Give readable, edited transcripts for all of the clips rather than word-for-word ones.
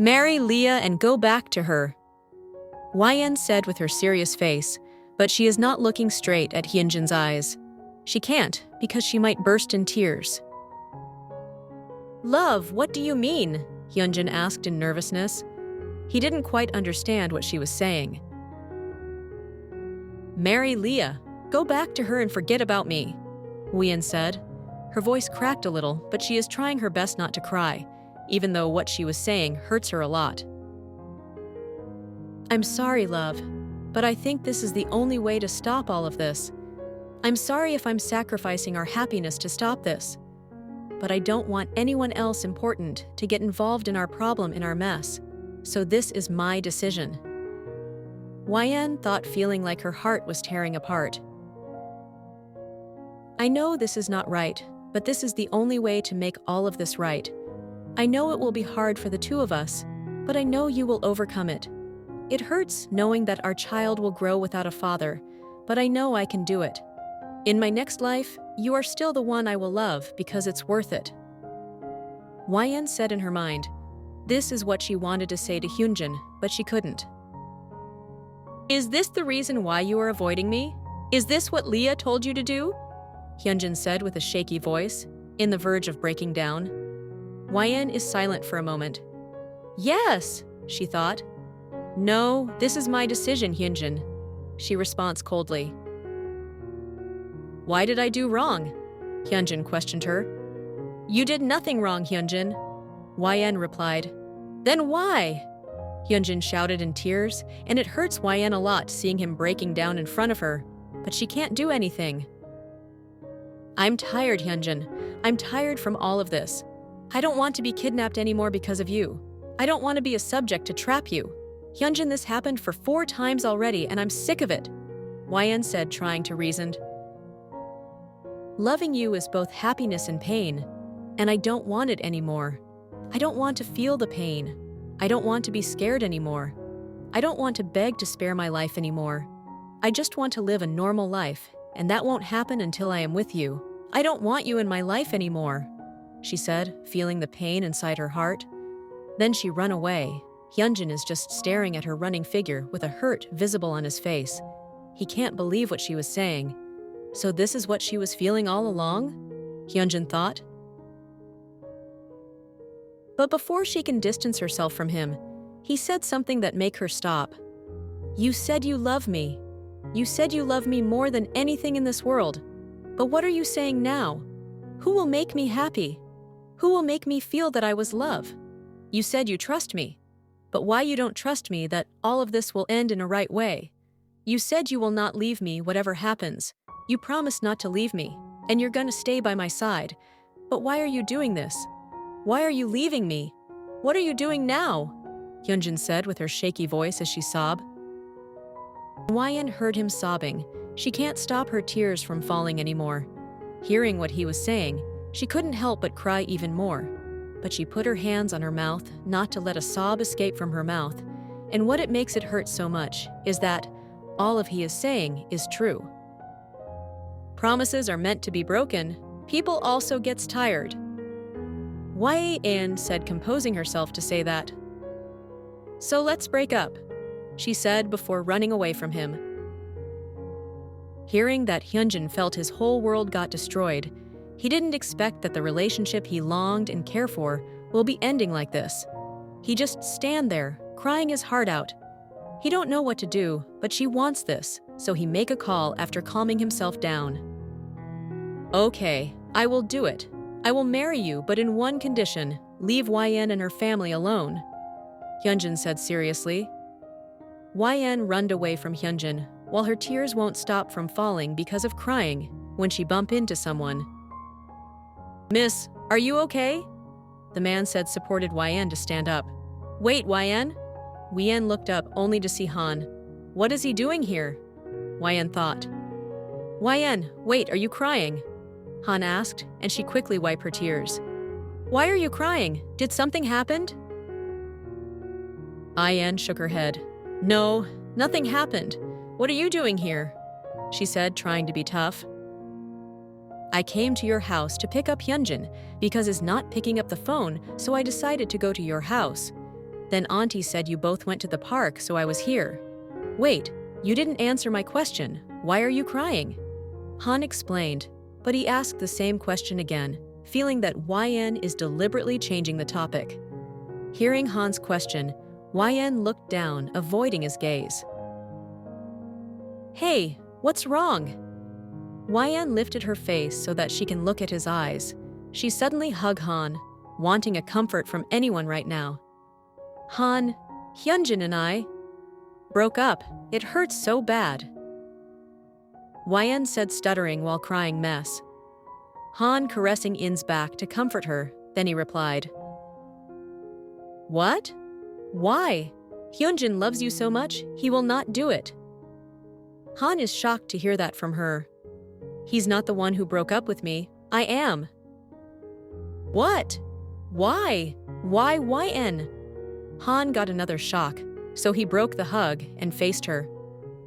Marry Leah and go back to her, Yen said with her serious face, but she is not looking straight at Hyunjin's eyes. She can't, because she might burst in tears. Love, what do you mean? Hyunjin asked in nervousness. He didn't quite understand what she was saying. Marry Leah. Go back to her and forget about me, Yen said. Her voice cracked a little, but she is trying her best not to cry, even though what she was saying hurts her a lot. I'm sorry, love, but I think this is the only way to stop all of this. I'm sorry if I'm sacrificing our happiness to stop this. But I don't want anyone else important to get involved in our problem, in our mess. So this is my decision. Yen thought, feeling like her heart was tearing apart. I know this is not right, but this is the only way to make all of this right. I know it will be hard for the two of us, but I know you will overcome it. It hurts knowing that our child will grow without a father, but I know I can do it. In my next life, you are still the one I will love because it's worth it. Yen said in her mind. This is what she wanted to say to Hyunjin, but she couldn't. Is this the reason why you are avoiding me? Is this what Leah told you to do? Hyunjin said with a shaky voice, in the verge of breaking down. Yen is silent for a moment. Yes, she thought. No, this is my decision, Hyunjin, she responds coldly. Why did I do wrong? Hyunjin questioned her. You did nothing wrong, Hyunjin, Yen replied. Then why? Hyunjin shouted in tears, and it hurts Yen a lot seeing him breaking down in front of her, but she can't do anything. I'm tired, Hyunjin. I'm tired from all of this. I don't want to be kidnapped anymore because of you. I don't want to be a subject to trap you. Hyunjin, this happened for 4 times already, and I'm sick of it, Yen said, trying to reason. Loving you is both happiness and pain, and I don't want it anymore. I don't want to feel the pain. I don't want to be scared anymore. I don't want to beg to spare my life anymore. I just want to live a normal life, and that won't happen until I am with you. I don't want you in my life anymore, she said, feeling the pain inside her heart. Then she ran away. Hyunjin is just staring at her running figure with a hurt visible on his face. He can't believe what she was saying. So this is what she was feeling all along? Hyunjin thought. But before she can distance herself from him, he said something that made her stop. You said you love me. You said you love me more than anything in this world. But what are you saying now? Who will make me happy? Who will make me feel that I was love? You said you trust me. But why you don't trust me that all of this will end in a right way? You said you will not leave me whatever happens. You promised not to leave me, and you're gonna stay by my side. But why are you doing this? Why are you leaving me? What are you doing now? Hyunjin said with her shaky voice as she sobbed. Yen heard him sobbing. She can't stop her tears from falling anymore. Hearing what he was saying, she couldn't help but cry even more. But she put her hands on her mouth not to let a sob escape from her mouth. And what it makes it hurt so much is that all of he is saying is true. Promises are meant to be broken. People also gets tired. Yen said, composing herself to say that. So let's break up, she said before running away from him. Hearing that Hyunjin felt his whole world got destroyed, he didn't expect that the relationship he longed and cared for will be ending like this. He just stand there, crying his heart out. He don't know what to do, but she wants this, so he make a call after calming himself down. Okay, I will do it. I will marry you, but in one condition, leave Yen and her family alone, Hyunjin said seriously. Yen runned away from Hyunjin, while her tears won't stop from falling because of crying when she bumped into someone. Miss, are you okay? The man said, supported Yen to stand up. Wait, Yen? Yen looked up only to see Han. What is he doing here? Yen thought. Yen, wait, are you crying? Han asked, and she quickly wiped her tears. Why are you crying? Did something happen? Yen shook her head. No, nothing happened. What are you doing here? She said, trying to be tough. I came to your house to pick up Hyunjin because he's not picking up the phone, so I decided to go to your house. Then Auntie said you both went to the park, so I was here. Wait, you didn't answer my question. Why are you crying? Han explained, but he asked the same question again, feeling that YN is deliberately changing the topic. Hearing Han's question, YN looked down, avoiding his gaze. Hey, what's wrong? YN lifted her face so that she can look at his eyes. She suddenly hugged Han, wanting a comfort from anyone right now. Han, Hyunjin and I broke up. It hurts so bad. YN said, stuttering while crying mess. Han caressing In's back to comfort her, then he replied. What? Why? Hyunjin loves you so much, he will not do it. Han is shocked to hear that from her. He's not the one who broke up with me, I am. What? Why? Why YN? Han got another shock, so he broke the hug and faced her.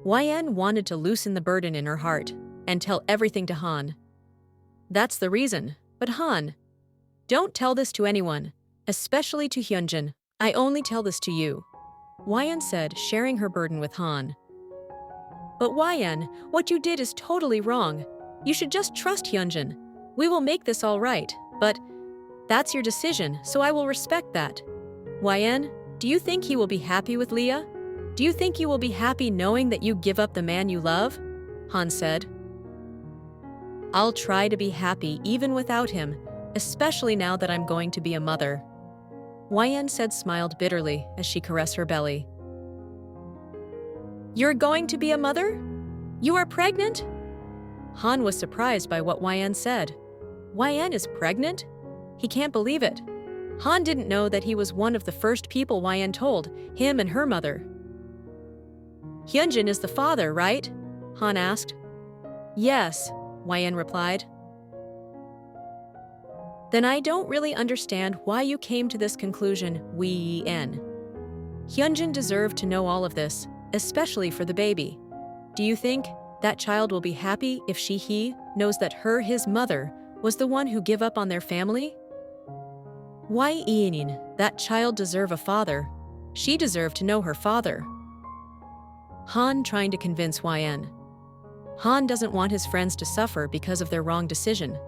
YN wanted to loosen the burden in her heart and tell everything to Han. That's the reason, but Han, don't tell this to anyone, especially to Hyunjin. I only tell this to you. YN said, sharing her burden with Han. But YN, what you did is totally wrong. You should just trust Hyunjin. We will make this all right, but that's your decision, so I will respect that. YN, do you think he will be happy with Leah? Do you think you will be happy knowing that you give up the man you love? Han said. I'll try to be happy even without him, especially now that I'm going to be a mother. YN said, smiled bitterly as she caressed her belly. You're going to be a mother? You are pregnant? Han was surprised by what YN said. YN is pregnant? He can't believe it. Han didn't know that he was one of the first people YN told, him and her mother. Hyunjin is the father, right? Han asked. Yes, YN replied. Then I don't really understand why you came to this conclusion, YN. Hyunjin deserved to know all of this, especially for the baby. Do you think that child will be happy if he knows that his mother, was the one who gave up on their family? YN, that child deserve a father. She deserved to know her father. Han trying to convince YN. Han doesn't want his friends to suffer because of their wrong decision,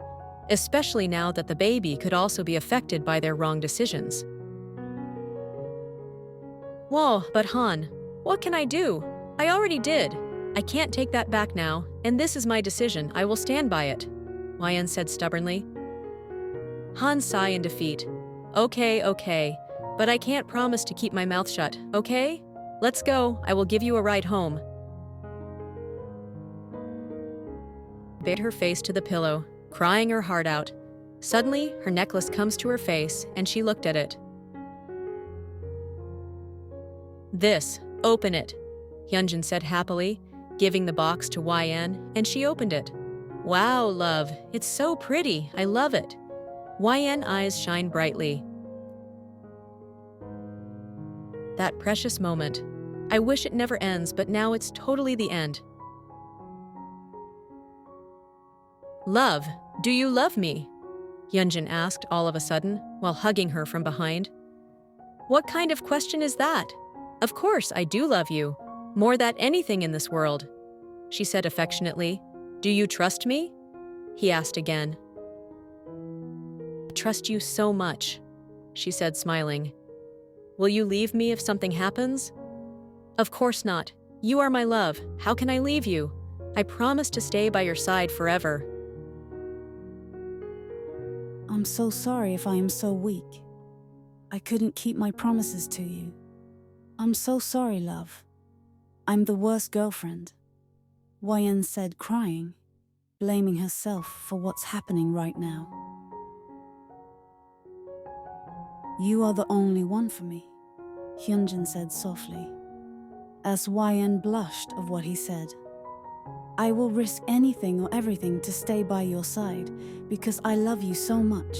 especially now that the baby could also be affected by their wrong decisions. Whoa, but Han, what can I do? I already did. I can't take that back now, and this is my decision. I will stand by it, YN said stubbornly. Han sighed in defeat. Okay, but I can't promise to keep my mouth shut, okay? Let's go, I will give you a ride home. Bit her face to the pillow, crying her heart out. Suddenly, her necklace comes to her face, and she looked at it. This, open it, Hyunjin said happily, giving the box to YN, and she opened it. Wow, love, it's so pretty, I love it. YN eyes shine brightly. That precious moment. I wish it never ends, but now it's totally the end. Love, do you love me? Hyunjin asked all of a sudden, while hugging her from behind. What kind of question is that? Of course I do love you, more than anything in this world, she said affectionately. Do you trust me? He asked again. I trust you so much, she said smiling. Will you leave me if something happens? Of course not. You are my love. How can I leave you? I promise to stay by your side forever. I'm so sorry if I am so weak. I couldn't keep my promises to you. I'm so sorry, love. I'm the worst girlfriend, YN said, crying, blaming herself for what's happening right now. You are the only one for me, Hyunjin said softly, as YN blushed of what he said. I will risk anything or everything to stay by your side because I love you so much.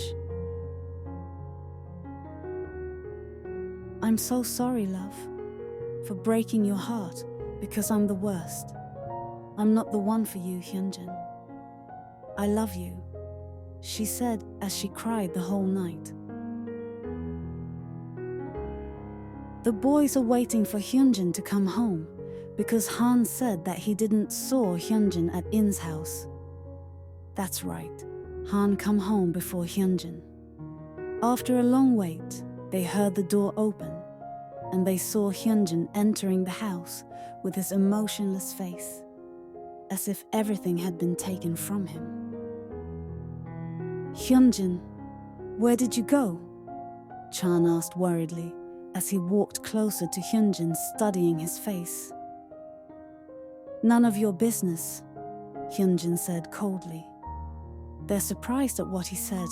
I'm so sorry, love, for breaking your heart because I'm the worst. I'm not the one for you, Hyunjin. I love you, she said as she cried the whole night. The boys are waiting for Hyunjin to come home because Han said that he didn't saw Hyunjin at In's house. That's right, Han come home before Hyunjin. After a long wait, they heard the door open and they saw Hyunjin entering the house with his emotionless face, as if everything had been taken from him. Hyunjin, where did you go? Chan asked worriedly as he walked closer to Hyunjin, studying his face. None of your business, Hyunjin said coldly. They're surprised at what he said.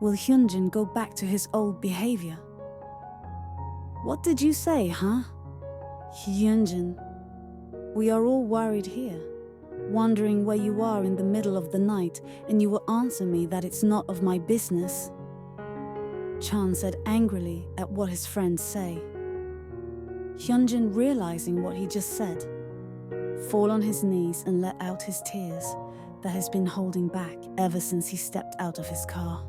Will Hyunjin go back to his old behavior? What did you say, huh? Hyunjin, we are all worried here, wondering where you are in the middle of the night, and you will answer me that it's not of my business. Chan said angrily at what his friends say. Hyunjin, realizing what he just said, fall on his knees and let out his tears that he's been holding back ever since he stepped out of his car.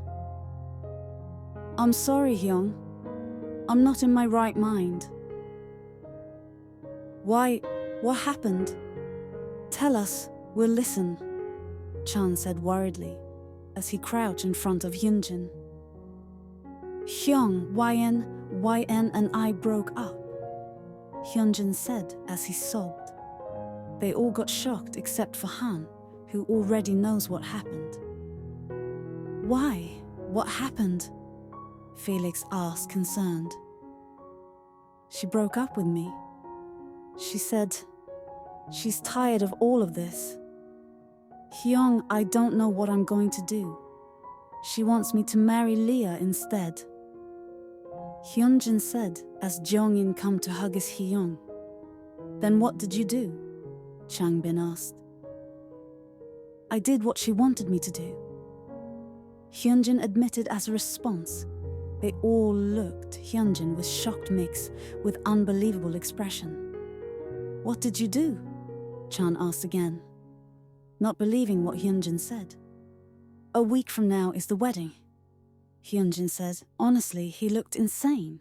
I'm sorry, Hyung. I'm not in my right mind. Why? What happened? Tell us, we'll listen, Chan said worriedly as he crouched in front of Hyunjin. Hyung, YN and I broke up, Hyunjin said as he sobbed. They all got shocked except for Han, who already knows what happened. Why? What happened? Felix asked, concerned. She broke up with me. She said she's tired of all of this. Hyung, I don't know what I'm going to do. She wants me to marry Leah instead. Hyunjin said as Jeongin come to hug his Hyung. Then what did you do? Changbin asked. I did what she wanted me to do. Hyunjin admitted as a response. They all looked Hyunjin with shocked mix with unbelievable expression. What did you do? Chan asked again, not believing what Hyunjin said. A week from now is the wedding, Hyunjin said. Honestly, he looked insane.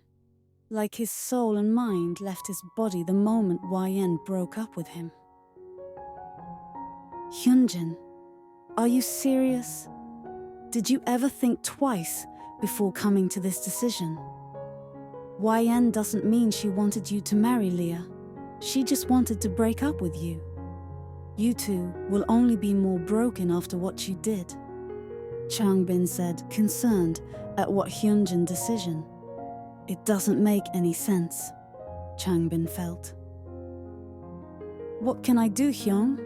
Like his soul and mind left his body the moment YN broke up with him. Hyunjin, are you serious? Did you ever think twice before coming to this decision? YN doesn't mean she wanted you to marry Leah. She just wanted to break up with you. You two will only be more broken after what you did, Changbin said, concerned at what Hyunjin's decision. It doesn't make any sense, Changbin felt. What can I do, Hyung?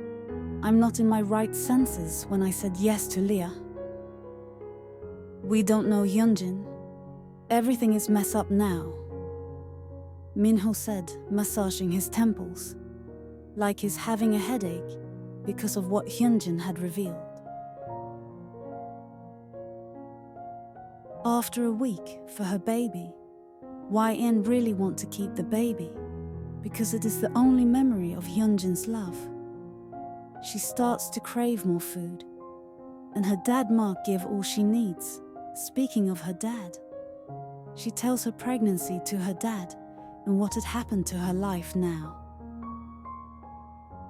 I'm not in my right senses when I said yes to Leah. We don't know Hyunjin. Everything is messed up now, Minho said, massaging his temples, like he's having a headache because of what Hyunjin had revealed. After a week for her baby, YN really want to keep the baby because it is the only memory of Hyunjin's love. She starts to crave more food, and her dad Mark give all she needs. Speaking of her dad, she tells her pregnancy to her dad and what had happened to her life now.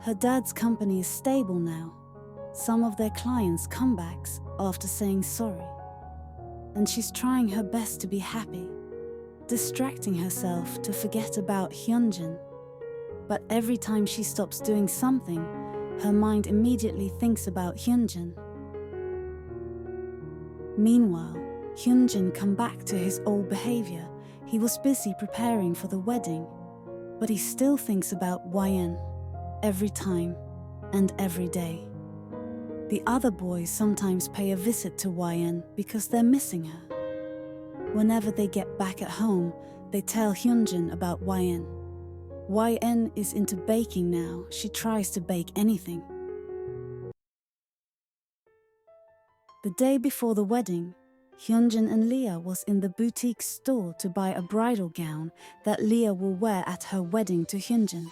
Her dad's company is stable now. Some of their clients come back after saying sorry, and she's trying her best to be happy, distracting herself to forget about Hyunjin. But every time she stops doing something, her mind immediately thinks about Hyunjin. Meanwhile, Hyunjin come back to his old behavior. He was busy preparing for the wedding, but he still thinks about YN every time and every day. The other boys sometimes pay a visit to YN because they're missing her. Whenever they get back at home, they tell Hyunjin about YN. YN is into baking now. She tries to bake anything. The day before the wedding, Hyunjin and Leah was in the boutique store to buy a bridal gown that Leah will wear at her wedding to Hyunjin.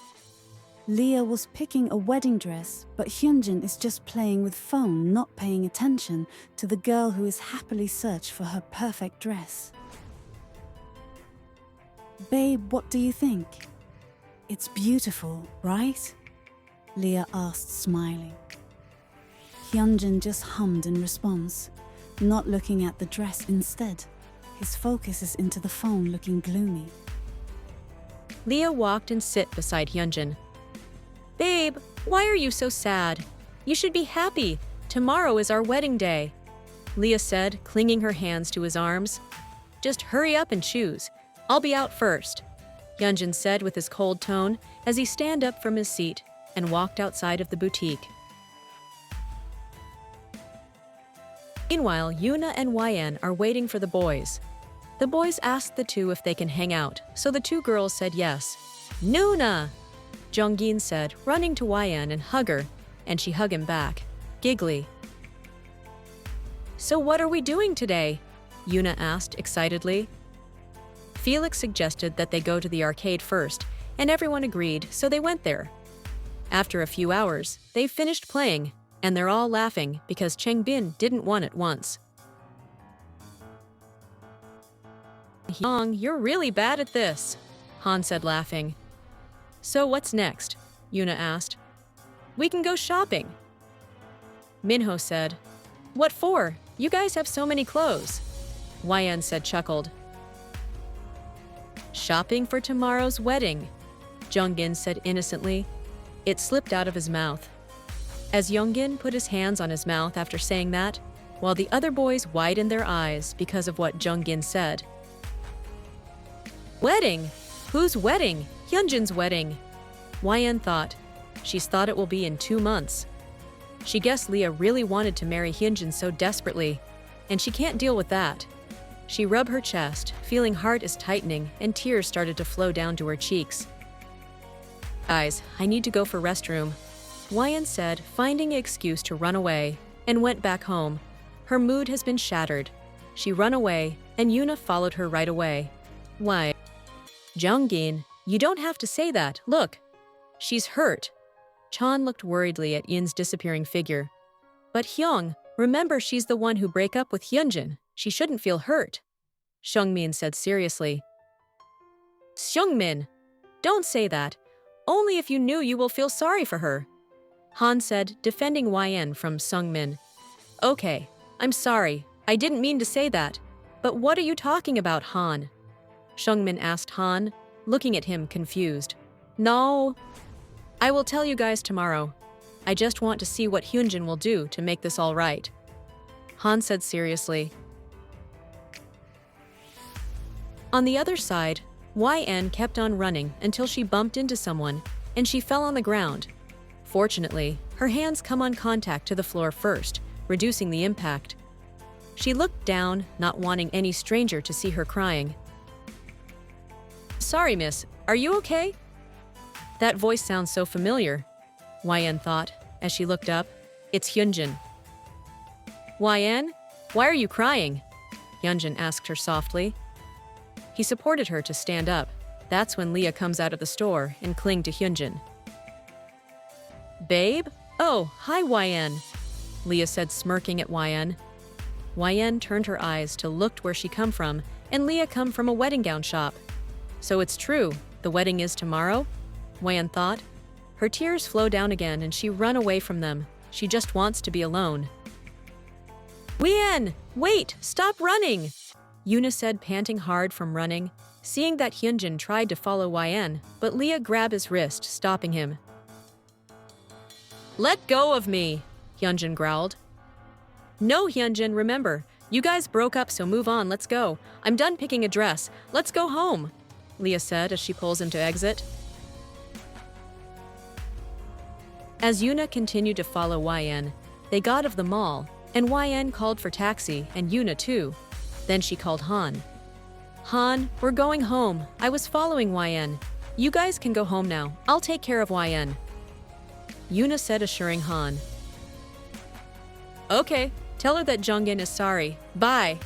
Leah was picking a wedding dress, but Hyunjin is just playing with phone, not paying attention to the girl who is happily searching for her perfect dress. Babe, what do you think? It's beautiful, right? Leah asked, smiling. Hyunjin just hummed in response, not looking at the dress instead. His focus is into the phone, looking gloomy. Leah walked and sit beside Hyunjin. Babe, why are you so sad? You should be happy. Tomorrow is our wedding day, Leah said, clinging her hands to his arms. Just hurry up and choose. I'll be out first, Hyunjin said with his cold tone as he stand up from his seat and walked outside of the boutique. Meanwhile, Yoona and YN are waiting for the boys. The boys asked the two if they can hang out, so the two girls said yes. Noona! Jonggin said, running to YN and hug her, and she hugged him back, giggly. So what are we doing today? Yoona asked excitedly. Felix suggested that they go to the arcade first, and everyone agreed, so they went there. After a few hours, they finished playing, and they're all laughing because Changbin didn't want it once. Hyung, you're really bad at this, Han said, laughing. So what's next? Yoona asked. We can go shopping. Minho said. What for? You guys have so many clothes. YN said, chuckled. Shopping for tomorrow's wedding, Jonggin said innocently. It slipped out of his mouth. As Yonggin put his hands on his mouth after saying that, while the other boys widened their eyes because of what Jonggin said. Wedding? Whose wedding? Hyunjin's wedding. YN thought. She's thought it will be in 2 months. She guessed Leah really wanted to marry Hyunjin so desperately, and she can't deal with that. She rubbed her chest, feeling heart is tightening, and tears started to flow down to her cheeks. Guys, I need to go for restroom, YN said, finding an excuse to run away, and went back home. Her mood has been shattered. She ran away, and Yoona followed her right away. Why? Jonggin, you don't have to say that. Look. She's hurt. Chan looked worriedly at Yin's disappearing figure. But Hyung, remember she's the one who broke up with Hyunjin. She shouldn't feel hurt, Seungmin said seriously. Seungmin, don't say that. Only if you knew you will feel sorry for her, Han said, defending YN from Seungmin. Okay, I'm sorry. I didn't mean to say that. But what are you talking about, Han? Seungmin asked Han, looking at him confused. No. I will tell you guys tomorrow. I just want to see what Hyunjin will do to make this all right, Han said seriously. On the other side, YN kept on running until she bumped into someone, and she fell on the ground. Fortunately, her hands come on contact to the floor first, reducing the impact. She looked down, not wanting any stranger to see her crying. Sorry, miss. Are you okay? That voice sounds so familiar, YN thought, as she looked up. It's Hyunjin. YN, why are you crying? Hyunjin asked her softly. He supported her to stand up. That's when Leah comes out of the store and cling to Hyunjin. Babe? Oh, hi, YN, Leah said, smirking at YN. YN turned her eyes to look where she come from, and Leah come from a wedding gown shop. So it's true, the wedding is tomorrow? YN thought. Her tears flow down again and she run away from them. She just wants to be alone. YN, wait, stop running! Yoona said, panting hard from running, seeing that Hyunjin tried to follow YN, but Leah grabbed his wrist, stopping him. Let go of me, Hyunjin growled. No, Hyunjin, remember, you guys broke up, so move on, let's go. I'm done picking a dress. Let's go home, Leah said as she pulls him to exit. As Yoona continued to follow YN, they got out of the mall, and YN called for taxi, and Yoona too. Then she called Han. Han, we're going home. I was following YN. You guys can go home now. I'll take care of YN, Yoona said, assuring Han. Okay, tell her that Jonggin is sorry. Bye.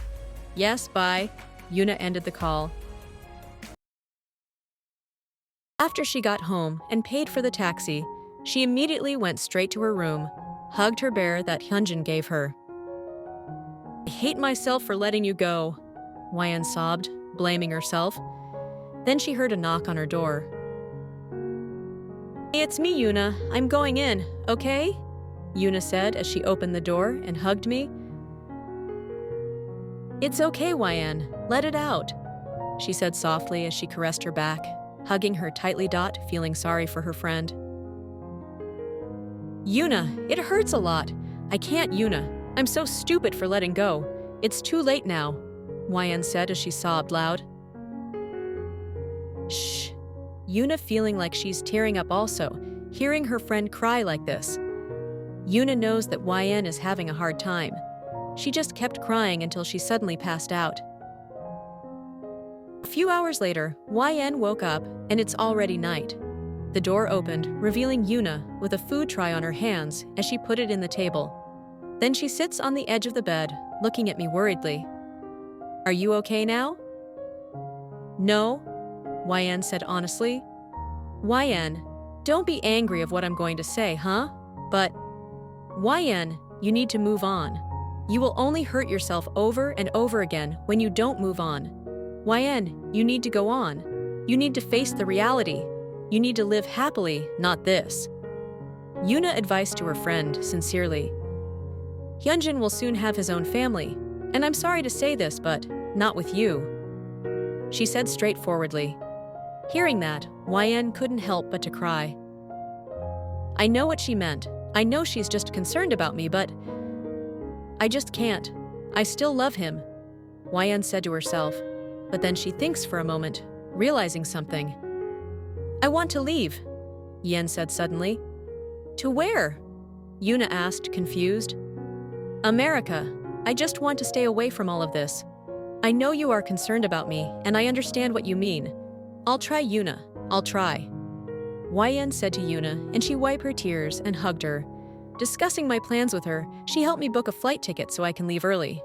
Yes, bye. Yoona ended the call. After she got home and paid for the taxi, she immediately went straight to her room, hugged her bear that Hyunjin gave her. I hate myself for letting you go, YN sobbed, blaming herself. Then she heard a knock on her door. "Hey, it's me, Yuna. I'm going in, okay?" Yuna said as she opened the door and hugged me. "It's okay, YN. Let it out," she said softly as she caressed her back, hugging her tightly, feeling sorry for her friend. "Yuna, it hurts a lot. I can't, Yuna. I'm so stupid for letting go. It's too late now," YN said as she sobbed loud. "Shh." Yuna feeling like she's tearing up also, hearing her friend cry like this. Yuna knows that YN is having a hard time. She just kept crying until she suddenly passed out. A few hours later, YN woke up and it's already night. The door opened, revealing Yuna with a food tray on her hands as she put it in the table. Then she sits on the edge of the bed, looking at me worriedly. "Are you okay now?" "No," YN said honestly. "YN, don't be angry of what I'm going to say, huh? But, YN, you need to move on. You will only hurt yourself over and over again when you don't move on. YN, you need to go on. You need to face the reality. You need to live happily, not this." Yuna advised to her friend, sincerely. "Hyunjin will soon have his own family, and I'm sorry to say this, but not with you," she said straightforwardly. Hearing that, YN couldn't help but to cry. I know what she meant. I know she's just concerned about me, but I just can't. I still love him, YN said to herself, but then she thinks for a moment, realizing something. "I want to leave," Yen said suddenly. "To where?" Yuna asked, confused. "America. I just want to stay away from all of this. I know you are concerned about me, and I understand what you mean. I'll try, Yuna. I'll try," YN said to Yuna, and she wiped her tears and hugged her. Discussing my plans with her, she helped me book a flight ticket so I can leave early.